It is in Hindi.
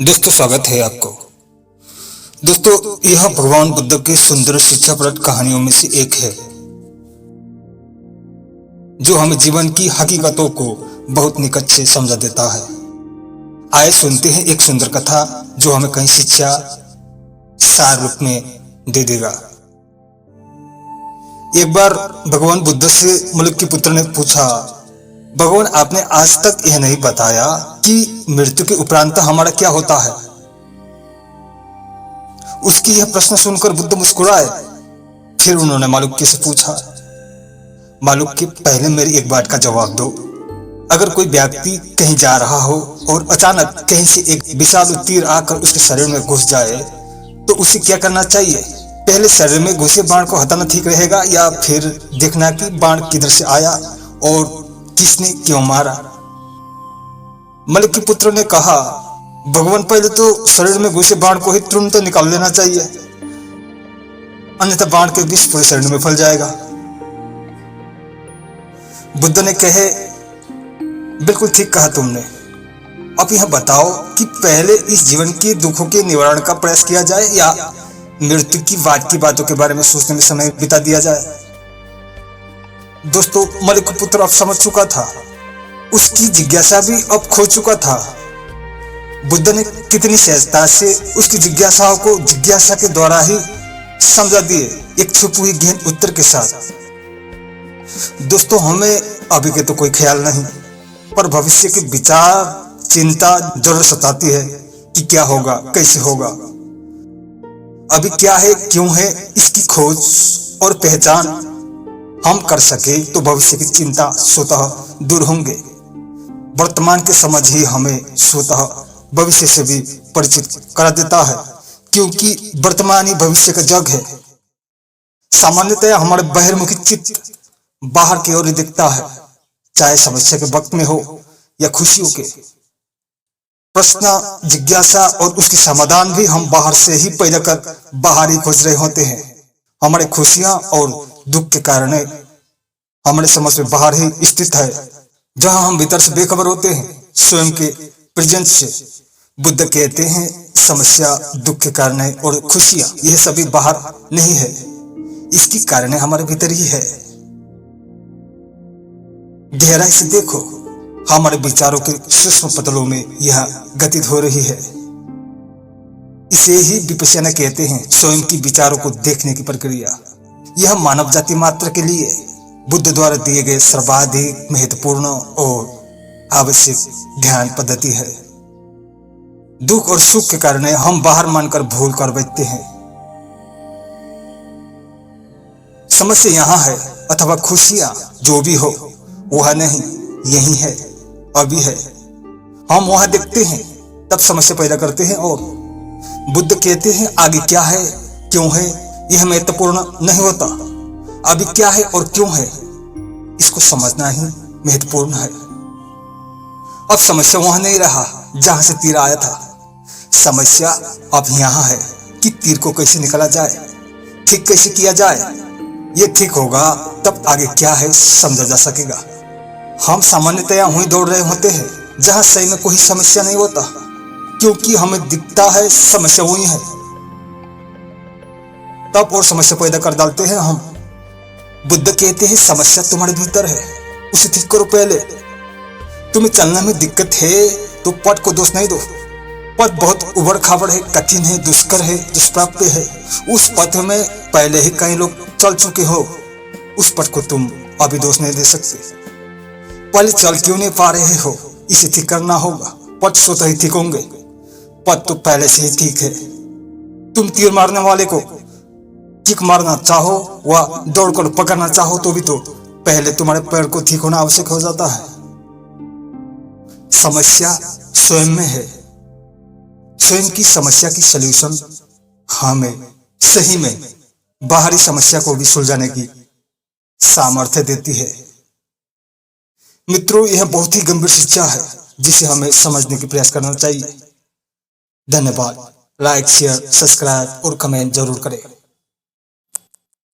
दोस्तों स्वागत है आपको। दोस्तों यह भगवान बुद्ध की सुंदर शिक्षाप्रद कहानियों में से एक है जो हमें जीवन की हकीकतों को बहुत निकट से समझा देता है। आइए सुनते हैं एक सुंदर कथा जो हमें कई शिक्षा सार रूप में दे देगा। एक बार भगवान बुद्ध से मलुक के पुत्र ने पूछा, भगवान आपने आज तक यह नहीं बताया कि मृत्यु के उपरांत हमारा क्या होता है। उसकी यह प्रश्न सुनकर बुद्ध मुस्कुराए। फिर उन्होंने मालूक्य से पूछा, मालूक्य पहले मेरी एक बात का जवाब दो। अगर कोई व्यक्ति कहीं जा रहा हो और अचानक कहीं से एक विशाल तीर आकर उसके शरीर में घुस जाए तो उसे क्या करना चाहिए? पहले शरीर में घुसे बाण को हटाना ठीक रहेगा या फिर देखना कि बाण किधर से आया और किसने क्यों मारा? मलिक के पुत्र ने कहा, भगवान पहले तो शरीर में घुसे बाण को ही तुरंत निकाल लेना चाहिए, अन्यथा बाण के विष पूरे शरीर में फैल जाएगा। बुद्ध ने कहे, बिल्कुल ठीक कहा तुमने। अब यह बताओ कि पहले इस जीवन के दुखों के निवारण का प्रयास किया जाए या मृत्यु की बाद की बातों के बारे में सोचने में समय बिता दिया जाए। दोस्तों मलिक का पुत्र अब समझ चुका था, उसकी जिज्ञासा भी अब खो चुका था। बुद्ध ने कितनी सहजता से उसकी जिज्ञासाओं को जिज्ञासा के द्वारा ही समझा दिए, एक छुपी हुई गहन उत्तर के साथ। दोस्तों हमें अभी के तो कोई ख्याल नहीं, पर भविष्य के विचार चिंता जरूर सताती है कि क्या होगा, कैसे होगा। अभी क्या है, क्यों है, इसकी खोज और पहचान हम कर सके तो भविष्य की चिंता स्वतः दूर होंगे। वर्तमान के समझ ही हमें स्वतः भविष्य से भी परिचित करा देता है, क्योंकि वर्तमान ही भविष्य का जग है। सामान्यतः हमारे बहिर्मुखी चित्त बाहर की ओर दिखता है, चाहे समस्या के वक्त में हो या खुशियों के। प्रश्न जिज्ञासा और उसकी समाधान भी हम बाहर से ही पैदा कर बाहर ही खोज रहे होते हैं। हमारे खुशियां और दुख के कारण हमारे समझ में बाहर ही स्थित है, जहां हम भीतर से बेखबर होते हैं स्वयं के प्रेजेंस से। बुद्ध कहते हैं समस्या दुख के कारण है और खुशियां यह सभी बाहर नहीं है, इसकी कारण हमारे भीतर ही है। गहराई से देखो, हमारे विचारों के सूक्ष्म पतलों में यह गतित हो रही है। इसे ही विपश्यना कहते हैं, स्वयं की विचारों को देखने की प्रक्रिया। यह मानव जाति मात्र के लिए बुद्ध द्वारा दिए गए सर्वाधिक महत्वपूर्ण और आवश्यक ध्यान पद्धति है। दुख और सुख के कारण हम बाहर मानकर भूल कर बैठते हैं। समस्या यहाँ है अथवा खुशियां जो भी हो वह नहीं, यही है, अभी है। हम वहां देखते हैं तब समस्या पैदा करते हैं और बुद्ध कहते हैं आगे क्या है, क्यों है, यह महत्वपूर्ण नहीं होता। अभी क्या है और क्यों है, इसको समझना ही महत्वपूर्ण है। अब समस्या वहां नहीं रहा जहां से तीर आया था, समस्या अब यहां है कि तीर को कैसे निकाला जाए, ठीक कैसे किया जाए। यह ठीक होगा तब आगे क्या है समझा जा सकेगा। हम सामान्यतया वहीं दौड़ रहे होते हैं जहां सही में कोई समस्या नहीं होता, क्योंकि हमें दिखता है समस्या वही है। तब और समस्या पैदा कर डालते हैं हम। बुद्ध कहते हैं समस्या तुम्हारे भीतर है, उसे ठीक करो। पहले तुम्हें चलने में दिक्कत है तो पथ को दोष नहीं दो। पथ बहुत उबड़ खाबड़ है, कठिन है, दुष्कर है, दुष्प्राप्य है। उस पथ में पहले ही कई लोग चल चुके हो, उस पथ को तुम अभी दोष नहीं दे सकते। पहले चल क्यों नहीं पा रहे हो, इसे ठीक करना होगा। पथ स्वतः ही ठीक होंगे, पथ तो पहले से ही ठीक है। तुम तीर मारने वाले को किक मारना चाहो व दौड़कर पकड़ना चाहो तो भी तो पहले तुम्हारे पैर को ठीक होना आवश्यक हो जाता है। समस्या स्वयं में है। स्वयं की समस्या की सलूशन हमें सही में बाहरी समस्या को भी सुलझाने की सामर्थ्य देती है। मित्रों यह बहुत ही गंभीर शिक्षा है जिसे हमें समझने की प्रयास करना चाहिए। धन्यवाद। लाइक शेयर सब्सक्राइब और कमेंट जरूर करें।